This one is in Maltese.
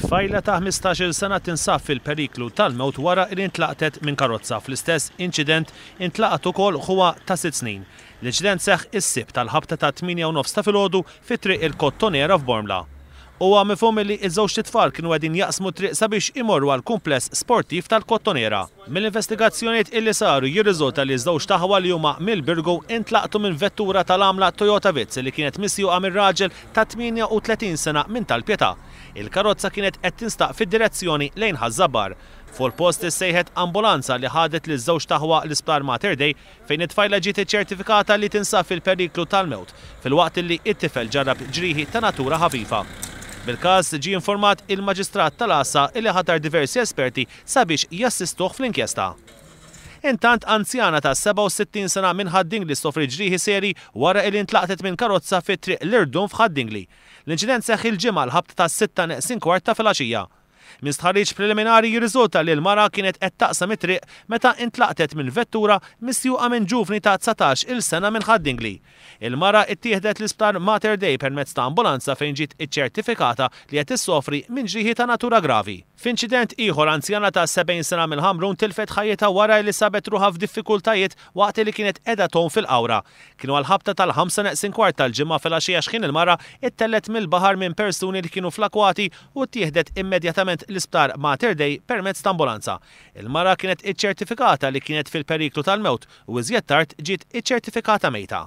Tfajla ta' 15-il sena tinsab fil-periklu tal-mewt wara li intlaqtet minn karozza. Fl-istess inċident intlaqat ukoll ħuwa ta' 6 snin. L-inċident seħħ is-sibt tal-ħabta ta' 8:09 ta' filgħodu fit-triq il-Kottonera f'Bormla. Huwa mifhum li ż-żewġ titfal kienu qegħdin jaqsmu triq sabiex imorru għal kumpless sportiv tal-Kottonera. Mill-investigazzjonijiet illi saru jirriżulta li ż-żewġ taħwa li huma mill-Birgu intlaqtu minn vettura tal-għamla Toyota Vitz li kienet misjuqa minn raġel ta' 38 sena minn tal-Pjetà. Il-karozza kienet qed tinstaq fid-direzzjoni lejn Ħażabbar. Fuq il-post issejħet ambulanza li ħadet li ż-żewġ taħwa l-Isptar Mater Dei fejn it-tfajla ġiet iċċertifikata li tinsab fil-periklu tal-mewt filwaqt li t-tifel ġarrab ġrieħi ta' natura ħafifa. Bil-każ ġie informat il-Maġistrat tal-Għassa li ħatar diversi esperti sabiex jassistuh fl-inkjesta. Intant anzjana ta' 67 sena minn Ħaddingli sofri ġrieħi seri wara li intlaqtet minn karozza fit-triq l-Irdun f'Ħaddingli. L-inċident seħħ il-ġimgħa l-ħabta ta' 6:15 ta' filgħaxija. Min stħarriġ preliminari jirriżulta li l-mara kienet qed taqsam it-triq meta intlaqtet minn vettura misjuqa minn ġufni ta' 19-il sena minn Ħaddingli. Il-mara ttieħdet l-Isptar Mater Dei permezz ta' ambulanza fejn ġiet iċċertifikata li qed issofri minn ġrieħi ta' natura gravi. F'inċident ieħor anzjana ta' 70 sena mill Ħamrun tilfet ħajjitha wara li sabet ruħha f'diffikultajiet waqt li kienet qiegħda ton fil-qawra. Kienu għall-ħabta tal-5:15 tal-ġimgħa filgħaxija x'kien il-mara ittellet mill-baħar minn persuni li kienu fl-akwati u ttieħdet immedjatament l-Isptar Mater Dei permezz ta' ambulanza. Il-mara kienet iċċertifikata li kienet fil-periklu tal-mewt u iżjed tard ġiet iċċertifikata mejta.